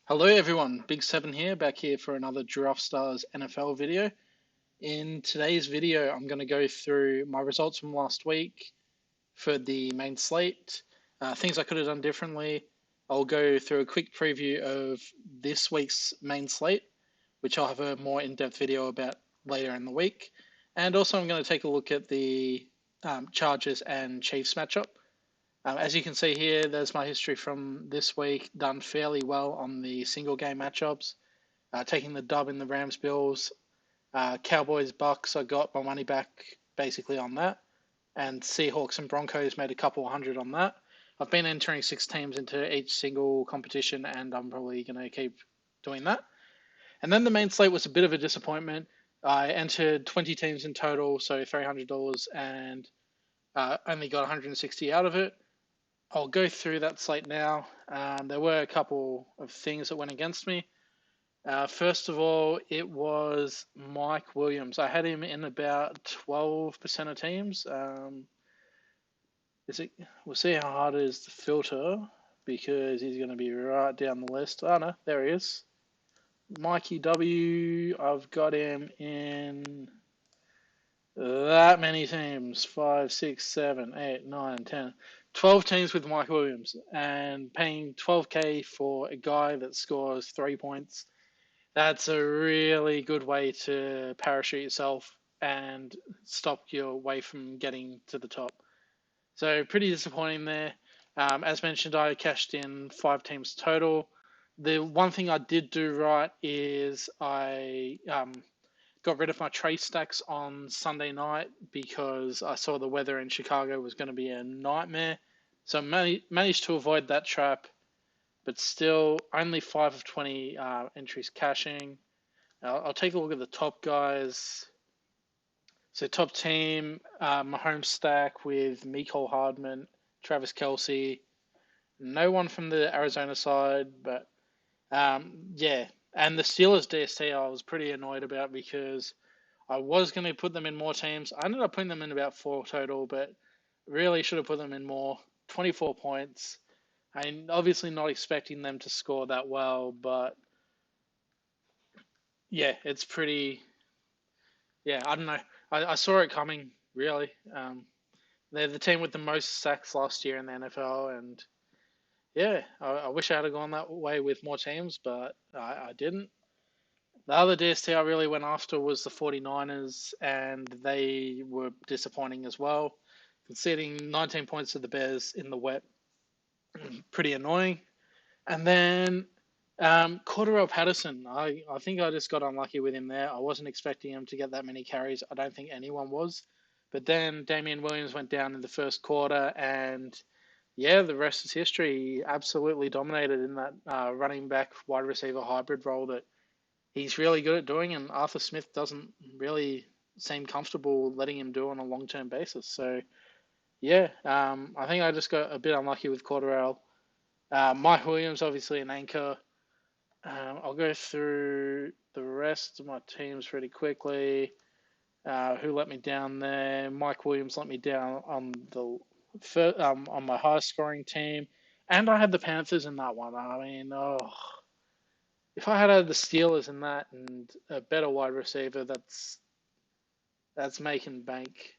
Hello everyone, Big Seven here, back here for another Draftstars NFL video. In today's video, I'm going to go through my results from last week for the main slate, things I could have done differently. I'll go through a quick preview of this week's main slate, which I'll have a more in-depth video about later in the week. And also I'm going to take a look at the Chargers and Chiefs matchup. As you can see here, there's my history from this week, done fairly well on the single game matchups, taking the dub in the Rams Bills. Cowboys Bucks, I got my money back basically on that. And Seahawks and Broncos made a couple hundred on that. I've been entering 6 teams into each single competition, and I'm probably going to keep doing that. And then the main slate was a bit of a disappointment. I entered 20 teams in total, so $300, and only got 160 out of it. I'll go through that slate now. There were a couple of things that went against me. First of all, it was Mike Williams. I had him in about 12% of teams. We'll see how hard it is to filter because he's going to be right down the list. Oh no, there he is. Mikey W. I've got him in that many teams. 5, 6, 7, 8, 9, 10. 12 teams with Mike Williams, and paying $12K for a guy that scores 3 points. That's a really good way to parachute yourself and stop your way from getting to the top. So pretty disappointing there. As mentioned, I cashed in 5 teams total. The one thing I did do right is I got rid of my trade stacks on Sunday night because I saw the weather in Chicago was going to be a nightmare. So managed to avoid that trap, but still only 5 of 20 entries cashing. I'll take a look at the top guys. So top team, Mahomes stack with Mecole Hardman, Travis Kelsey. No one from the Arizona side, but yeah. And the Steelers DST I was pretty annoyed about because I was going to put them in more teams. I ended up putting them in about 4 total, but really should have put them in more. 24 points. I'm obviously not expecting them to score that well, but yeah, it's pretty. Yeah, I don't know. I saw it coming, really. They're the team with the most sacks last year in the NFL, and yeah, I wish I had gone that way with more teams, but I didn't. The other DST I really went after was the 49ers, and they were disappointing as well, conceding 19 points to the Bears in the wet. Pretty annoying. And then Corduroy Patterson, I think I just got unlucky with him there. I wasn't expecting him to get that many carries. I don't think anyone was. But then Damian Williams went down in the first quarter, and yeah, the rest is history. He absolutely dominated in that running back wide receiver hybrid role that he's really good at doing, and Arthur Smith doesn't really seem comfortable letting him do on a long-term basis. So yeah, I think I just got a bit unlucky with Corduroy. Mike Williams, obviously an anchor. I'll go through the rest of my teams pretty quickly. Who let me down there? Mike Williams let me down on on my highest scoring team, and I had the Panthers in that one. I mean, if I had the Steelers in that and a better wide receiver, that's making bank.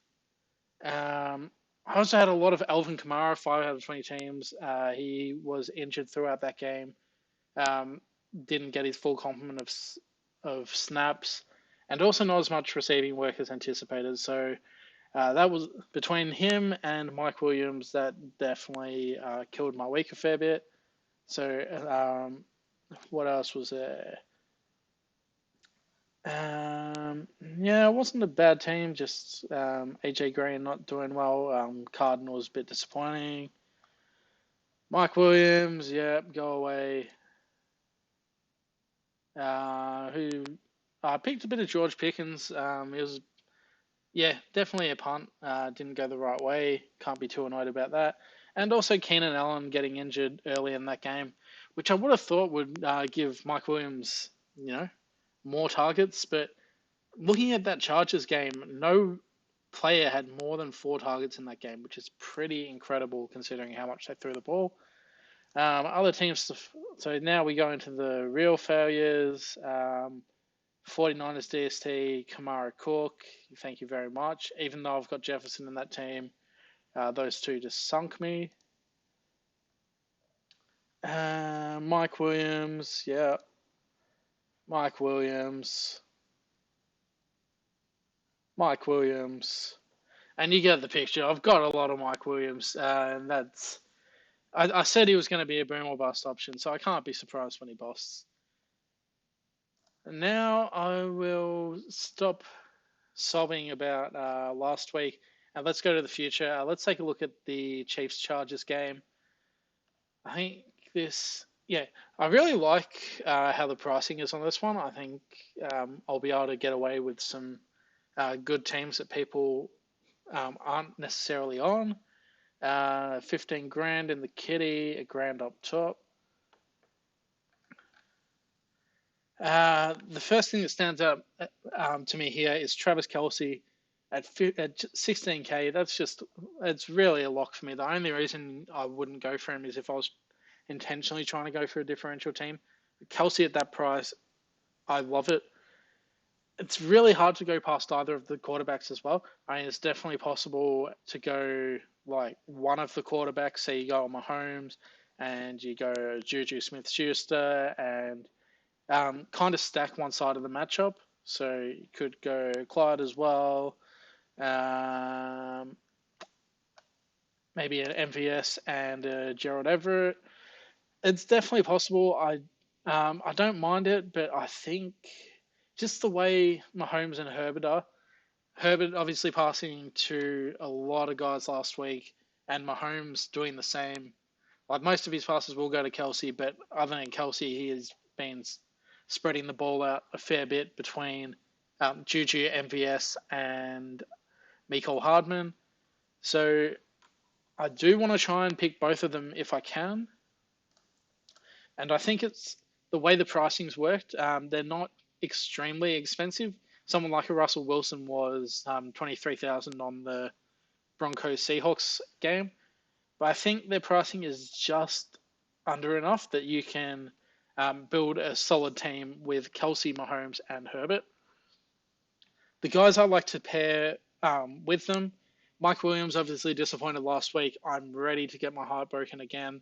I also had a lot of Alvin Kamara, 5 out of 20 teams. He was injured throughout that game. Didn't get his full complement of snaps, and also not as much receiving work as anticipated. So that was between him and Mike Williams that definitely killed my week a fair bit. So what else was there? Yeah, it wasn't a bad team. Just AJ Green not doing well. Cardinals a bit disappointing. Mike Williams, yeah, go away. Who I picked a bit of George Pickens. He was, yeah, definitely a punt. Didn't go the right way. Can't be too annoyed about that. And also Keenan Allen getting injured early in that game, which I would have thought would give Mike Williams, more targets. But looking at that Chargers game, no player had more than 4 targets in that game, which is pretty incredible considering how much they threw the ball. Other teams. So now we go into the real failures. 49ers DST, Kamara Cook. Thank you very much. Even though I've got Jefferson in that team, those two just sunk me. Mike Williams, yeah. Mike Williams. And you get the picture. I've got a lot of Mike Williams, and that's. I said he was going to be a boom or bust option, so I can't be surprised when he busts. And now I will stop sobbing about last week, and let's go to the future. Let's take a look at the Chiefs-Chargers game. I think I really like how the pricing is on this one. I think I'll be able to get away with some good teams that people aren't necessarily on. 15 grand in the kitty, a grand up top. The first thing that stands out to me here is Travis Kelsey at 16k. It's really a lock for me. The only reason I wouldn't go for him is if I was intentionally trying to go for a differential team. Kelsey at that price, I love it. It's really hard to go past either of the quarterbacks as well. I mean, it's definitely possible to go like one of the quarterbacks. Say you go on Mahomes and you go Juju Smith-Schuster and kind of stack one side of the matchup. So you could go Clyde as well. Maybe an MVS and Gerald Everett. It's definitely possible. I don't mind it, but I think just the way Mahomes and Herbert are. Herbert obviously passing to a lot of guys last week, and Mahomes doing the same. Like most of his passes will go to Kelsey, but other than Kelsey, he has been spreading the ball out a fair bit between Juju, MVS, and Mecole Hardman. So I do want to try and pick both of them if I can. And I think it's the way the pricing's worked. They're not extremely expensive. Someone like a Russell Wilson was $23,000 on the Broncos Seahawks game, but I think their pricing is just under enough that you can build a solid team with Kelsey, Mahomes, and Herbert. The guys I like to pair with them. Mike Williams obviously disappointed last week. I'm ready to get my heart broken again.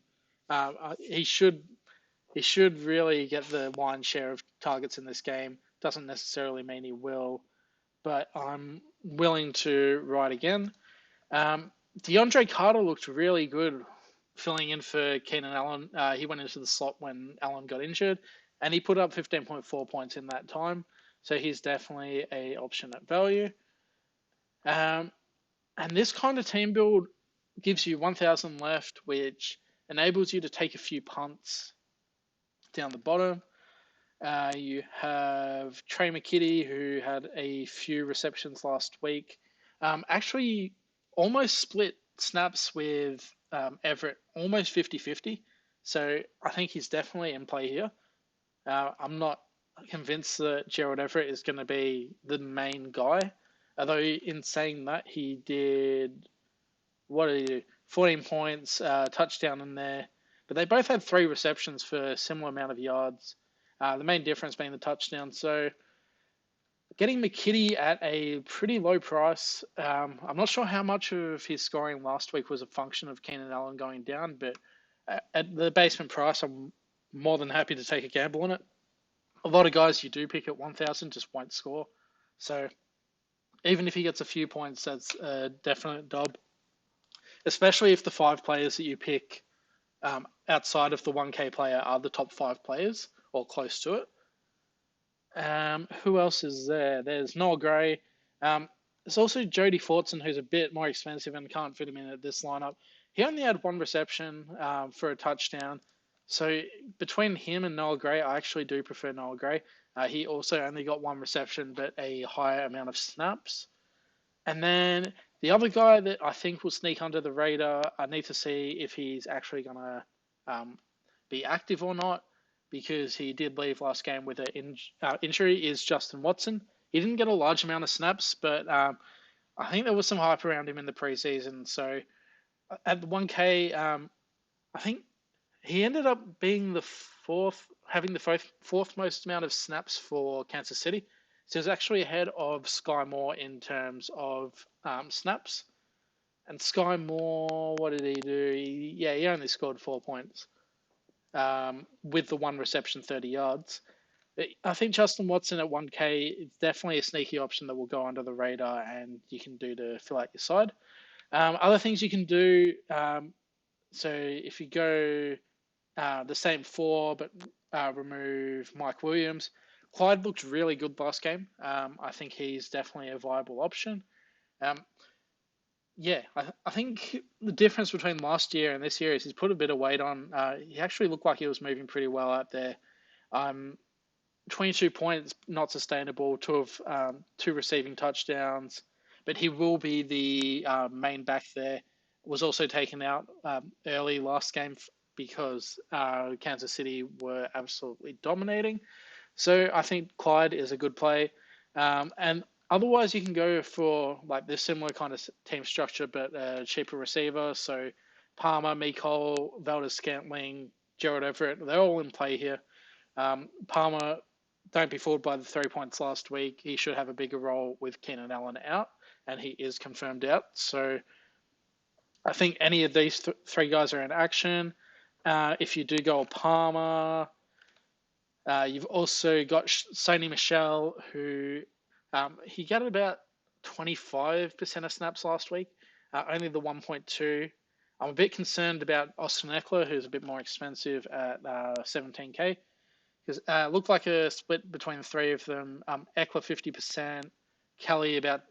He should really get the lion's share of targets in this game. Doesn't necessarily mean he will, but I'm willing to ride again. DeAndre Carter looked really good filling in for Keenan Allen. He went into the slot when Allen got injured, and he put up 15.4 points in that time. So he's definitely a option at value. And this kind of team build gives you 1,000 left, which enables you to take a few punts down the bottom. You have Trey McKitty, who had a few receptions last week. Actually, almost split snaps with Everett, almost 50-50. So I think he's definitely in play here. I'm not convinced that Gerald Everett is going to be the main guy. Although in saying that, he did, 14 points, touchdown in there. But they both had 3 receptions for a similar amount of yards. The main difference being the touchdown. So getting McKitty at a pretty low price. I'm not sure how much of his scoring last week was a function of Keenan Allen going down, but at the basement price, I'm more than happy to take a gamble on it. A lot of guys you do pick at 1,000 just won't score. So even if he gets a few points, that's a definite dub. Especially if the 5 players that you pick outside of the 1K player are the top 5 players or close to it. Who else is there? There's Noah Gray. There's also Jody Fortson, who's a bit more expensive and can't fit him in at this lineup. He only had 1 reception for a touchdown. So between him and Noah Gray, I actually do prefer Noah Gray. He also only got 1 reception, but a higher amount of snaps. And then the other guy that I think will sneak under the radar, I need to see if he's actually going to be active or not, because he did leave last game with an injury, is Justin Watson. He didn't get a large amount of snaps, but I think there was some hype around him in the preseason. So at the 1K, I think He ended up being the having the fourth most amount of snaps for Kansas City. So he's actually ahead of Sky Moore in terms of snaps. And Sky Moore, what did he do? He only scored 4 points with the one reception, 30 yards. I think Justin Watson at 1K is definitely a sneaky option that will go under the radar and you can do to fill out your side. Other things you can do, so if you go the same four but remove Mike Williams, Clyde looked really good last game. I think he's definitely a viable option. Um, I think the difference between last year and this year is he's put a bit of weight on. He actually looked like he was moving pretty well out there. 22 points, not sustainable. Two receiving touchdowns, but he will be the main back there. Was also taken out early last game because Kansas City were absolutely dominating. So I think Clyde is a good play. And otherwise, you can go for like this similar kind of team structure, but a cheaper receiver. So Palmer, Mecole, Valdez-Scantling, Gerald Everett, they're all in play here. Palmer, don't be fooled by the 3 points last week. He should have a bigger role with Keenan Allen out, and he is confirmed out. So I think any of these three guys are in action. If you do go Palmer, you've also got Sony Michelle, who he got about 25% of snaps last week, only the 1.2. I'm a bit concerned about Austin Eckler, who's a bit more expensive at 17K, because it looked like a split between the three of them. Eckler 50%, Kelly about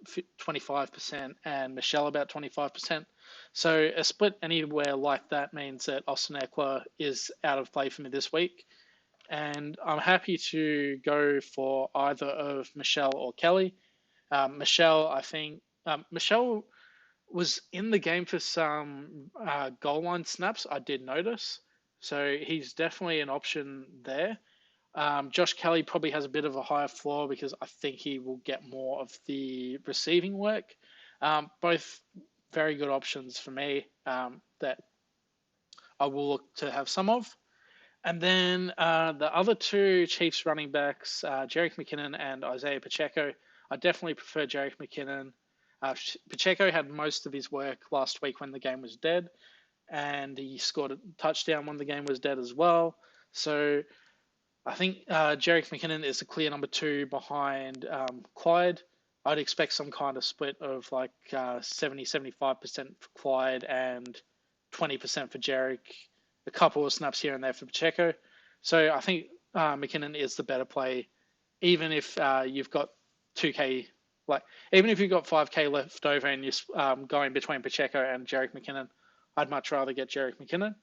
25%, and Michelle about 25%. So a split anywhere like that means that Austin Eckler is out of play for me this week. And I'm happy to go for either of Michelle or Kelly. Michelle, I think, Michelle was in the game for some goal line snaps, I did notice. So he's definitely an option there. Josh Kelly probably has a bit of a higher floor because I think he will get more of the receiving work. Both very good options for me that I will look to have some of. And then the other two Chiefs running backs, Jerick McKinnon and Isaiah Pacheco, I definitely prefer Jerick McKinnon. Pacheco had most of his work last week when the game was dead, and he scored a touchdown when the game was dead as well. So I think Jerick McKinnon is a clear number two behind Clyde. I'd expect some kind of split of like 70-75% for Clyde and 20% for Jerick. A couple of snaps here and there for Pacheco. So I think McKinnon is the better play, even if you've got 2K, even if you've got 5K left over and you're going between Pacheco and Jerick McKinnon, I'd much rather get Jerick McKinnon.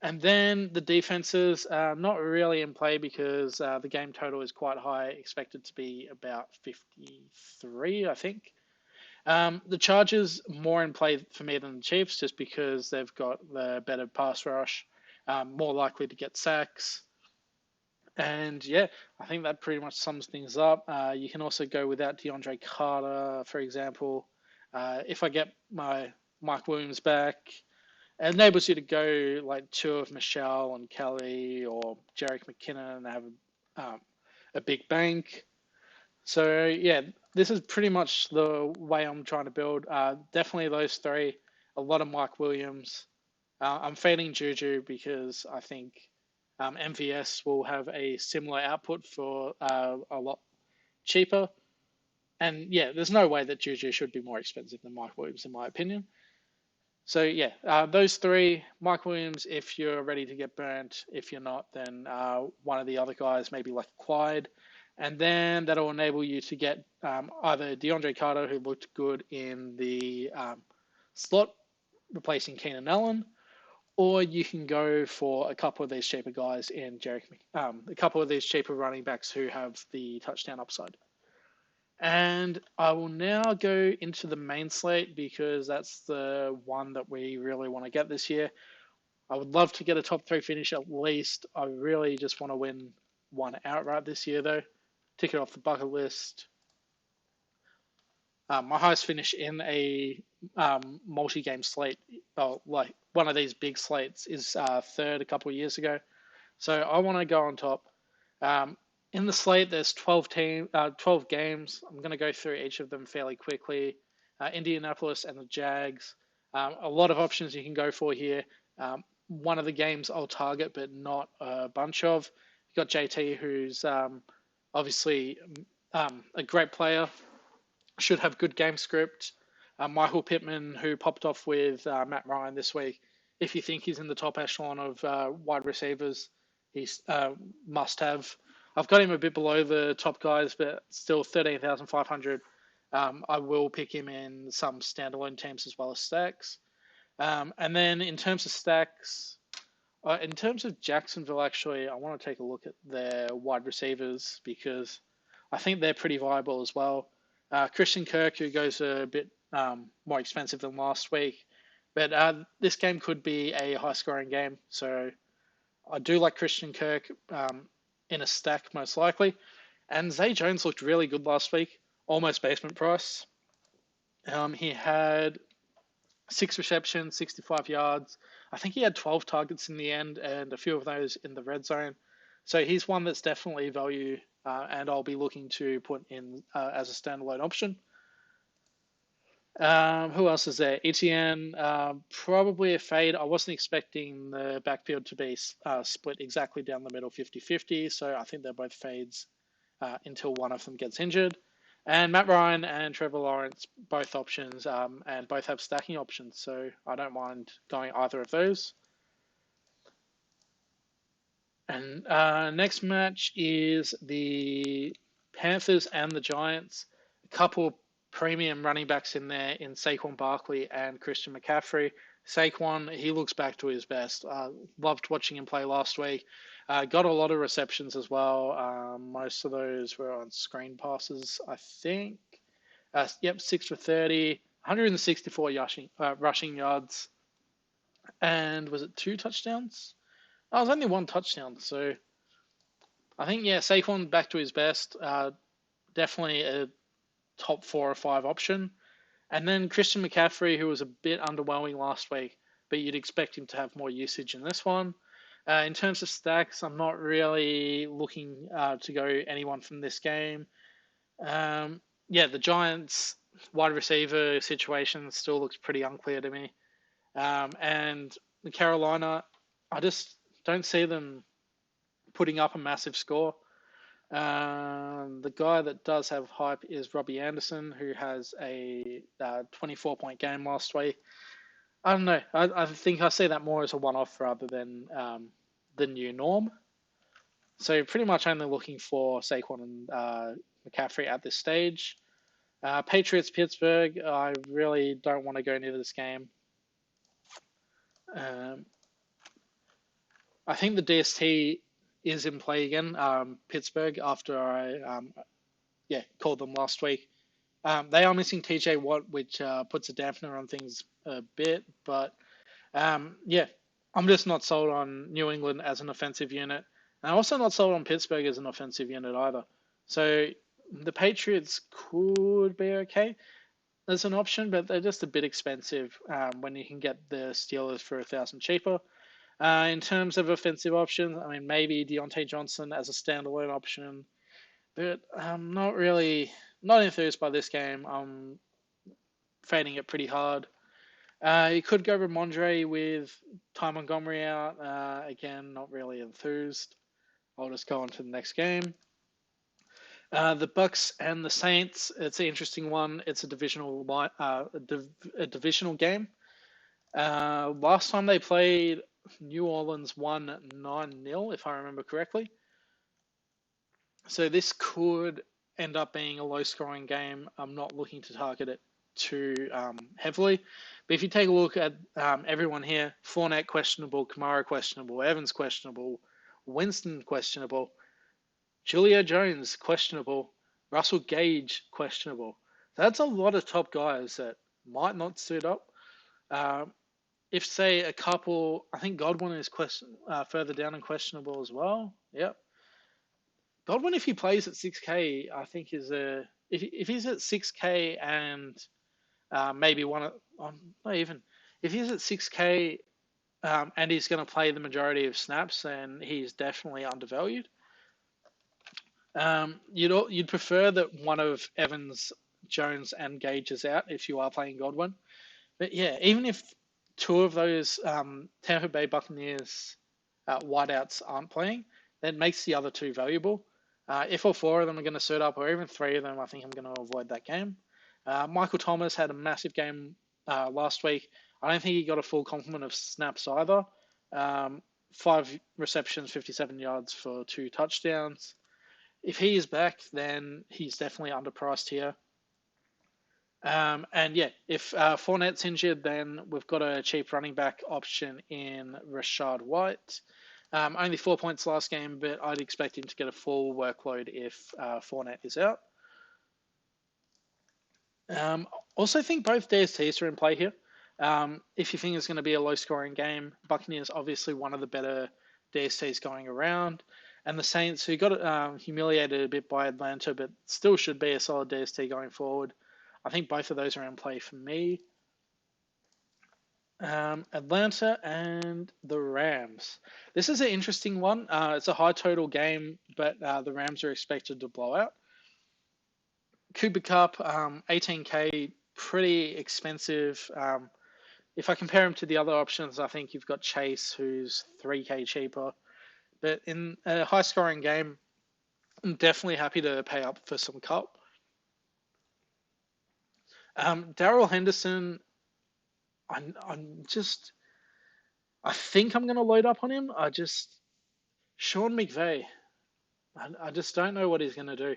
And then the defenses, not really in play because the game total is quite high, expected to be about 53, I think. The Chargers more in play for me than the Chiefs just because they've got the better pass rush, more likely to get sacks. And yeah, I think that pretty much sums things up. You can also go without DeAndre Carter, for example. If I get my Mike Williams back, it enables you to go like two of Michelle and Kelly or Jerick McKinnon and have a big bank. So yeah, this is pretty much the way I'm trying to build. Definitely those three. A lot of Mike Williams. I'm fading Juju because I think MVS will have a similar output for a lot cheaper. And yeah, there's no way that Juju should be more expensive than Mike Williams, in my opinion. So yeah, those three, Mike Williams, if you're ready to get burnt. If you're not, then one of the other guys, maybe like Clyde. And then that'll enable you to get either DeAndre Carter, who looked good in the slot, replacing Keenan Allen, or you can go for a couple of these cheaper guys in a couple of these cheaper running backs who have the touchdown upside. And I will now go into the main slate because that's the one that we really want to get this year. I would love to get a top three finish at least. I really just want to win one outright this year, though. Tick it off the bucket list. my highest finish in a multi-game slate, like one of these big slates, is third a couple of years ago. So I want to go on top. Um, in the slate, there's 12 games. I'm going to go through each of them fairly quickly. Indianapolis and the Jags. A lot of options you can go for here. One of the games I'll target, but not a bunch of. You've got JT, who's obviously a great player, should have good game script. Michael Pittman, who popped off with Matt Ryan this week. If you think he's in the top echelon of wide receivers, he's must have. I've got him a bit below the top guys, but still 13,500. I will pick him in some standalone teams as well as stacks. And then in terms of stacks, in terms of Jacksonville, actually, I want to take a look at their wide receivers because I think they're pretty viable as well. Christian Kirk, who goes a bit more expensive than last week, but this game could be a high-scoring game. So I do like Christian Kirk in a stack most likely. And Zay Jones looked really good last week, almost basement price. He had 6 receptions, 65 yards. I think he had 12 targets in the end and a few of those in the red zone. So he's one that's definitely value, and I'll be looking to put in as a standalone option. Who else is there? ETN, probably a fade. I wasn't expecting the backfield to be split exactly down the middle 50-50, so I think they're both fades until one of them gets injured. And Matt Ryan and Trevor Lawrence, both options, and both have stacking options, so I don't mind going either of those. And next match is the Panthers and the Giants. A couple premium running backs in there in Saquon Barkley and Christian McCaffrey. Saquon, he looks back to his best. Loved watching him play last week. Got a lot of receptions as well. Most of those were on screen passes, I think. 6 for 30, 164 rushing yards. And was it 2 touchdowns? Oh, it was only 1 touchdown. So I think, Saquon back to his best. Definitely a top 4 or 5 option. And then Christian McCaffrey, who was a bit underwhelming last week, but you'd expect him to have more usage in this one. In terms of stacks, I'm not really looking to go anyone from this game. The Giants wide receiver situation still looks pretty unclear to me. And the Carolina, I just don't see them putting up a massive score. The guy that does have hype is Robbie Anderson, who has a 24-point game last week. I don't know. I think I see that more as a one-off rather than the new norm. So pretty much only looking for Saquon and McCaffrey at this stage. Patriots Pittsburgh, I really don't want to go near this game. I think the DST is in play again, Pittsburgh, after I called them last week. They are missing TJ Watt, which puts a dampener on things a bit, but I'm just not sold on New England as an offensive unit. And I'm also not sold on Pittsburgh as an offensive unit either. So the Patriots could be okay as an option, but they're just a bit expensive when you can get the Steelers for $1,000 cheaper. In terms of offensive options, I mean, maybe Deontay Johnson as a standalone option, but I'm not enthused by this game. I'm fading it pretty hard. You could go Ramondre with Ty Montgomery out. Again, not really enthused. I'll just go on to the next game. The Bucks and the Saints. It's an interesting one. It's a divisional game. Last time they played, New Orleans won 9-0, if I remember correctly. So this could end up being a low-scoring game. I'm not looking to target it too heavily. But if you take a look at everyone here, Fournette questionable, Kamara questionable, Evans questionable, Winston questionable, Julio Jones questionable, Russell Gage questionable. That's a lot of top guys that might not suit up. If, say, a couple, I think Godwin is further down and questionable as well. Yep. Godwin, if he plays at 6K, I think is a if he's at 6K and maybe not even if he's at 6K and he's going to play the majority of snaps, then he's definitely undervalued. You'd prefer that one of Evans, Jones, and Gage is out if you are playing Godwin. But yeah, even if two of those Tampa Bay Buccaneers wideouts aren't playing, that makes the other two valuable. If all four of them are going to suit up, or even three of them, I think I'm going to avoid that game. Michael Thomas had a massive game last week. I don't think he got a full complement of snaps either. 5 receptions, 57 yards for 2 touchdowns. If he is back, then he's definitely underpriced here. And yeah, if Fournette's injured, then we've got a cheap running back option in Rashad White. Only 4 points last game, but I'd expect him to get a full workload if Fournette is out. Also think both DSTs are in play here. If you think it's going to be a low-scoring game, Buccaneers obviously one of the better DSTs going around. And the Saints, who got humiliated a bit by Atlanta, but still should be a solid DST going forward. I think both of those are in play for me. Atlanta and the Rams. This is an interesting one. It's a high total game, but the Rams are expected to blow out. Cooper Kupp, 18K, pretty expensive. If I compare him to the other options, I think you've got Chase, who's 3K cheaper. But in a high-scoring game, I'm definitely happy to pay up for some Kupp. Daryl Henderson, I think I'm going to load up on him. Sean McVay, I just don't know what he's going to do.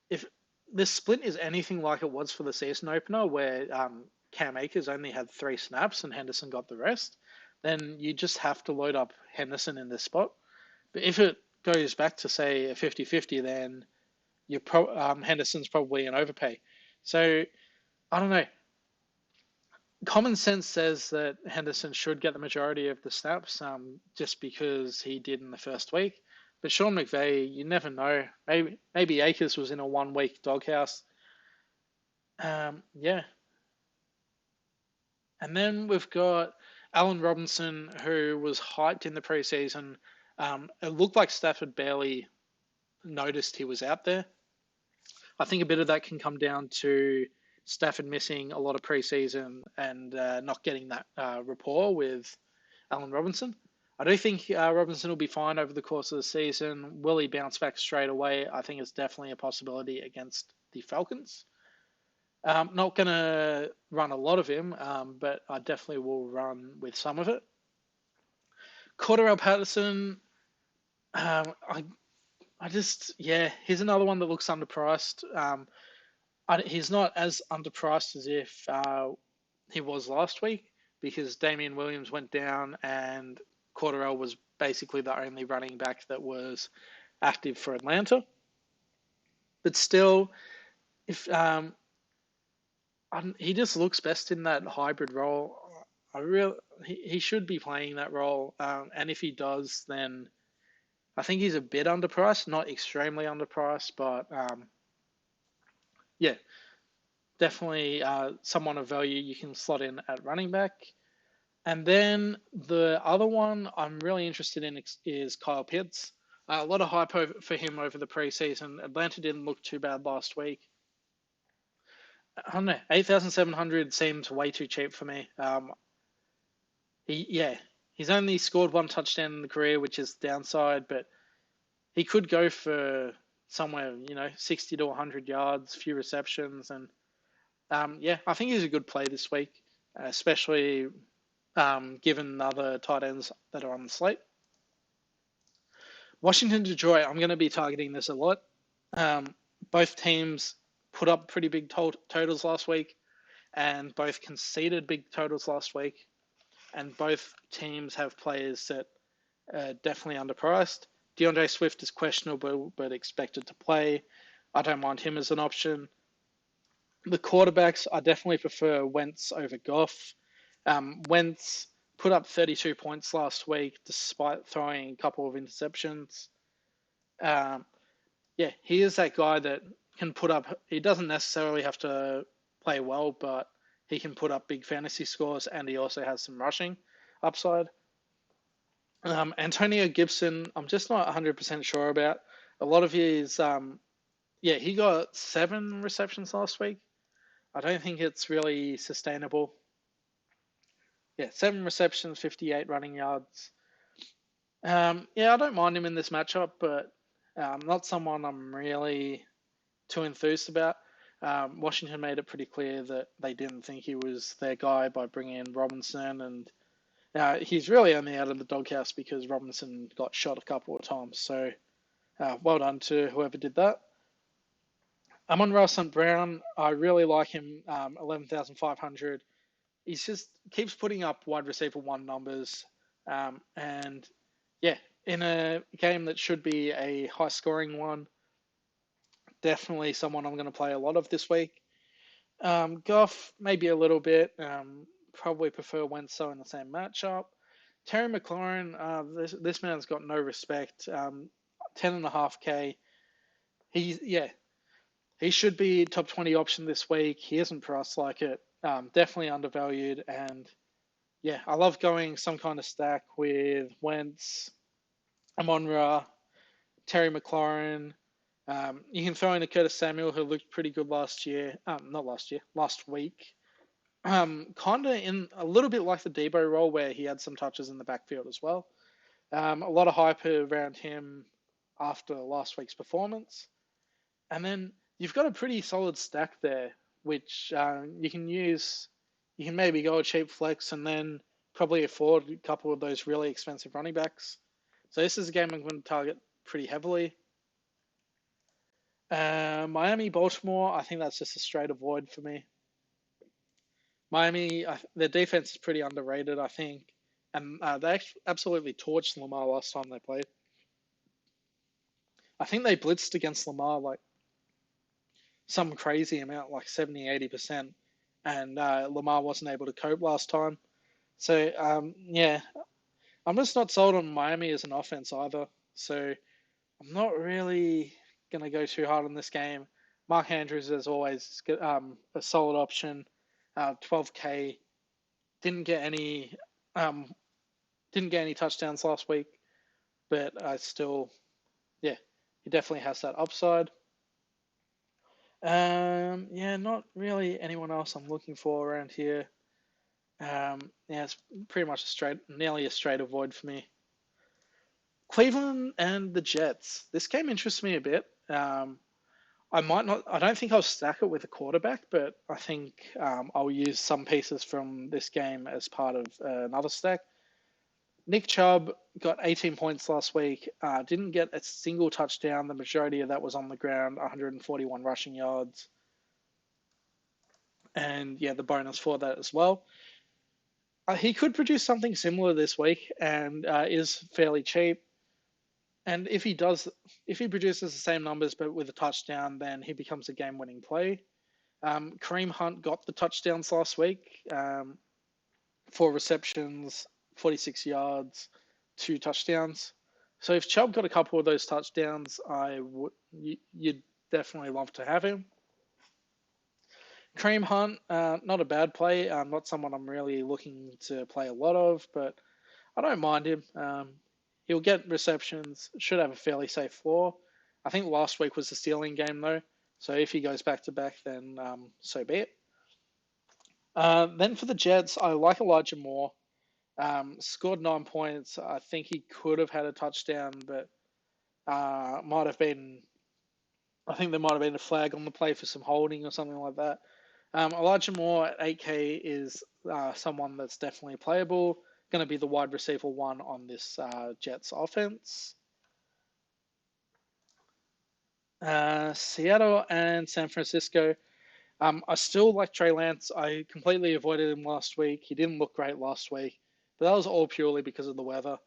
If this split is anything like it was for the season opener, where Cam Akers only had 3 snaps and Henderson got the rest, then you just have to load up Henderson in this spot. But if it goes back to, say, a 50-50, then Henderson's probably an overpay. So, I don't know. Common sense says that Henderson should get the majority of the snaps just because he did in the first week. But Sean McVay, you never know. Maybe Akers was in a 1-week doghouse. Yeah. And then we've got Allen Robinson, who was hyped in the preseason. It looked like Stafford barely noticed he was out there. I think a bit of that can come down to Stafford missing a lot of preseason and not getting that rapport with Allen Robinson. I do think Robinson will be fine over the course of the season. Will he bounce back straight away? I think it's definitely a possibility against the Falcons. Not going to run a lot of him, but I definitely will run with some of it. Corduroy Patterson, he's another one that looks underpriced. He's not as underpriced as if he was last week because Damian Williams went down and Corduroy was basically the only running back that was active for Atlanta. But still, if he just looks best in that hybrid role. He should be playing that role, and if he does, then I think he's a bit underpriced, not extremely underpriced, but yeah, definitely someone of value you can slot in at running back. And then the other one I'm really interested in is Kyle Pitts. A lot of hype for him over the preseason. Atlanta didn't look too bad last week. I don't know, 8,700 seems way too cheap for me. He's only scored 1 touchdown in the career, which is the downside, but he could go for somewhere, 60 to 100 yards, few receptions, and I think he's a good play this week, especially given the other tight ends that are on the slate. Washington, Detroit, I'm going to be targeting this a lot. Both teams put up pretty big totals last week, and both conceded big totals last week, and both teams have players that are definitely underpriced. DeAndre Swift is questionable, but expected to play. I don't mind him as an option. The quarterbacks, I definitely prefer Wentz over Goff. Wentz put up 32 points last week, despite throwing a couple of interceptions. He is that guy that can put up. He doesn't necessarily have to play well, but he can put up big fantasy scores, and he also has some rushing upside. Antonio Gibson, I'm just not 100% sure about. A lot of his, he got 7 receptions last week. I don't think it's really sustainable. Yeah, 7 receptions, 58 running yards. I don't mind him in this matchup, but not someone I'm really too enthused about. Washington made it pretty clear that they didn't think he was their guy by bringing in Robinson, and he's really only out of the doghouse because Robinson got shot a couple of times. So well done to whoever did that. Amon-Ra St. Brown, I really like him, 11,500. He just keeps putting up wide receiver 1 numbers. And yeah, in a game that should be a high scoring one, definitely someone I'm going to play a lot of this week. Goff, maybe a little bit. Probably prefer Wenso in the same matchup. Terry McLaurin, this man's got no respect. 10.5K. He should be top 20 option this week. He isn't priced like it. Definitely undervalued. And yeah, I love going some kind of stack with Wentz, Amon-Ra, Terry McLaurin. You can throw in a Curtis Samuel, who looked pretty good last week. Kind of in a little bit like the Debo role where he had some touches in the backfield as well. A lot of hype around him after last week's performance. And then you've got a pretty solid stack there, which you can use. You can maybe go a cheap flex and then probably afford a couple of those really expensive running backs. So this is a game I'm going to target pretty heavily. Miami, Baltimore, I think that's just a straight avoid for me. Miami, their defense is pretty underrated, I think. And they absolutely torched Lamar last time they played. I think they blitzed against Lamar like some crazy amount, like 70, 80%. And Lamar wasn't able to cope last time. So, I'm just not sold on Miami as an offense either. So, I'm not really going to go too hard on this game. Mark Andrews, as always, a solid option. 12K. Didn't get any touchdowns last week, but I still, he definitely has that upside. Not really anyone else I'm looking for around here. It's pretty much nearly a straight avoid for me. Cleveland and the Jets. This game interests me a bit. I don't think I'll stack it with a quarterback, but I think I'll use some pieces from this game as part of another stack. Nick Chubb got 18 points last week, didn't get a single touchdown. The majority of that was on the ground, 141 rushing yards. And the bonus for that as well. He could produce something similar this week and is fairly cheap. And if he produces the same numbers but with a touchdown, then he becomes a game-winning play. Kareem Hunt got the touchdowns last week, 4 receptions, 46 yards, 2 touchdowns. So if Chubb got a couple of those touchdowns, you'd definitely love to have him. Kareem Hunt, not a bad play. Not someone I'm really looking to play a lot of, but I don't mind him. He'll get receptions, should have a fairly safe floor. I think last week was the stealing game, though. So if he goes back-to-back, then so be it. Then for the Jets, I like Elijah Moore. Scored 9 points. I think he could have had a touchdown, but I think there might have been a flag on the play for some holding or something like that. Elijah Moore at 8K is someone that's definitely playable. Going to be the wide receiver 1 on this Jets offense. Seattle and San Francisco. I still like Trey Lance. I completely avoided him last week. He didn't look great last week, but that was all purely because of the weather.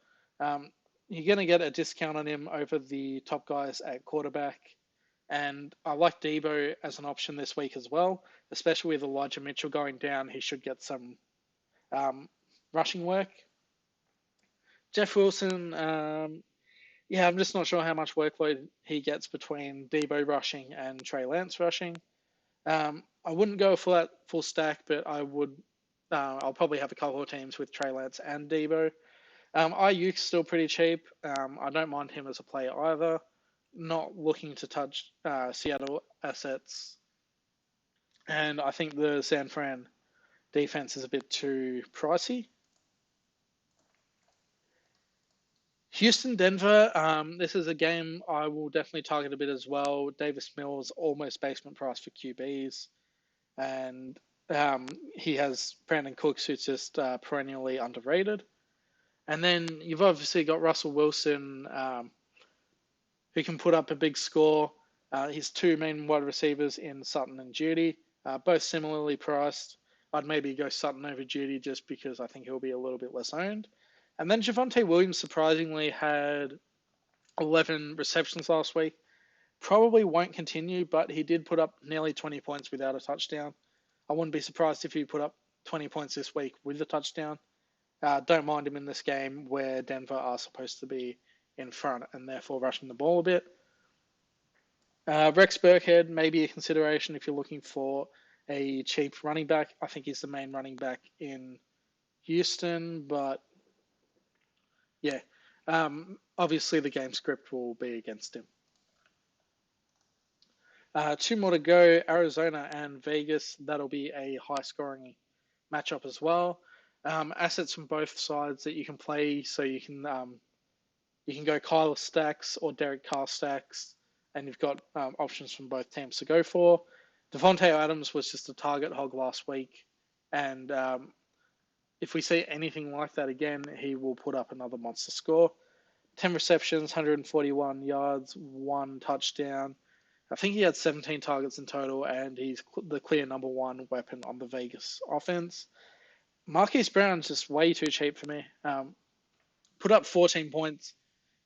You're going to get a discount on him over the top guys at quarterback. And I like Debo as an option this week as well, especially with Elijah Mitchell going down. He should get some rushing work. Jeff Wilson, Yeah, I'm just not sure how much workload he gets between Debo rushing and Trey Lance rushing. I wouldn't go full stack, but I would. I'll probably have a couple of teams with Trey Lance and Debo. Ayuk's still pretty cheap. I don't mind him as a player either. Not looking to touch Seattle assets, and I think the San Fran defense is a bit too pricey. Houston, Denver. This is a game I will definitely target a bit as well. Davis Mills almost basement price for QBs, and he has Brandon Cooks, who's just perennially underrated. And then you've obviously got Russell Wilson, who can put up a big score. His two main wide receivers in Sutton and Judy, both similarly priced. I'd maybe go Sutton over Judy just because I think he'll be a little bit less owned. And then Javonte Williams surprisingly had 11 receptions last week. Probably won't continue, but he did put up nearly 20 points without a touchdown. I wouldn't be surprised if he put up 20 points this week with a touchdown. Don't mind him in this game where Denver are supposed to be in front and therefore rushing the ball a bit. Rex Burkhead may be a consideration if you're looking for a cheap running back. I think he's the main running back in Houston, but yeah, obviously the game script will be against him. Two more to go, Arizona and Vegas. That'll be a high-scoring matchup as well. Assets from both sides that you can play, so you can go Kyler stacks or Derek Carr stacks, and you've got options from both teams to go for. Devonta Adams was just a target hog last week, and if we see anything like that again, he will put up another monster score. 10 receptions, 141 yards, 1 touchdown. I think he had 17 targets in total, and he's the clear number one weapon on the Vegas offense. Marquis Brown's just way too cheap for me. Put up 14 points,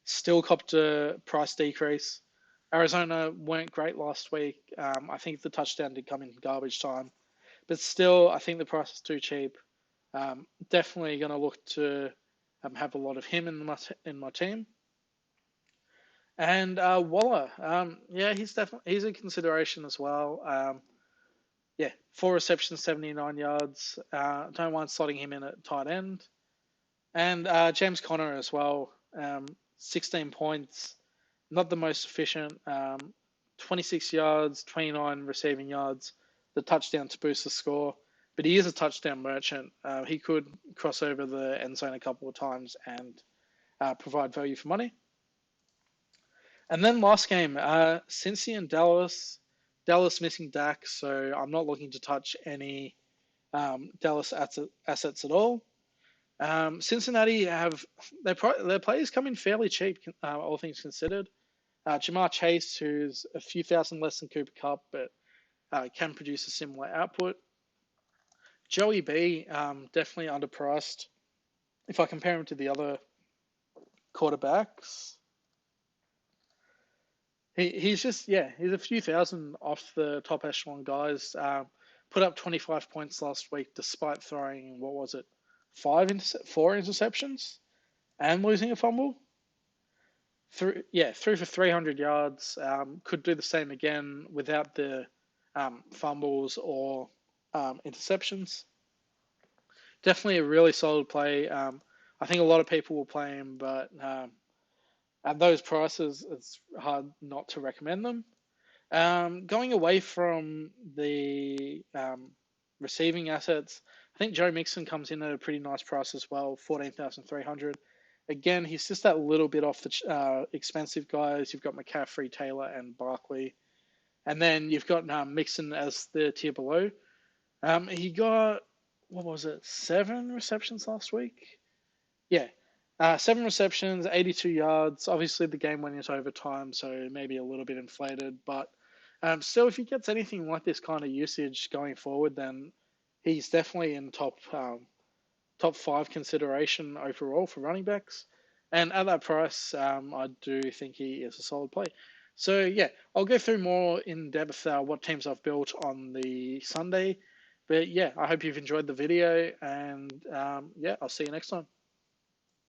still copped a price decrease. Arizona weren't great last week. I think the touchdown did come in garbage time. But still, I think the price is too cheap. Definitely going to look to have a lot of him in my team. And Waller, yeah, he's a consideration as well. 4 receptions, 79 yards. Don't mind slotting him in at tight end. And James Conner as well, 16 points, not the most efficient. 26 yards, 29 receiving yards, the touchdown to boost the score. But he is a touchdown merchant. He could cross over the end zone a couple of times and provide value for money. And then last game, Cincy and Dallas. Dallas missing Dak, so I'm not looking to touch any Dallas assets at all. Cincinnati have their players come in fairly cheap, all things considered. Jamar Chase, who's a few thousand less than Cooper Kupp, but can produce a similar output. Joey B, definitely underpriced. If I compare him to the other quarterbacks, he's a few thousand off the top echelon guys. Put up 25 points last week despite throwing, 4 interceptions and losing a fumble. Threw for 300 yards. Could do the same again without the fumbles or interceptions. Definitely a really solid play. I think a lot of people will play him, but at those prices, it's hard not to recommend them. Going away from the receiving assets, I think Joe Mixon comes in at a pretty nice price as well, 14,300. Again, he's just that little bit off the expensive guys. You've got McCaffrey, Taylor, and Barkley. And then you've got Mixon as the tier below. He got, 7 receptions last week? Yeah. 7 receptions, 82 yards. Obviously, the game went into overtime, so maybe a little bit inflated. But still, if he gets anything like this kind of usage going forward, then he's definitely in top 5 consideration overall for running backs. And at that price, I do think he is a solid play. So, yeah, I'll go through more in depth what teams I've built on the Sunday. But, yeah, I hope you've enjoyed the video. And, I'll see you next time.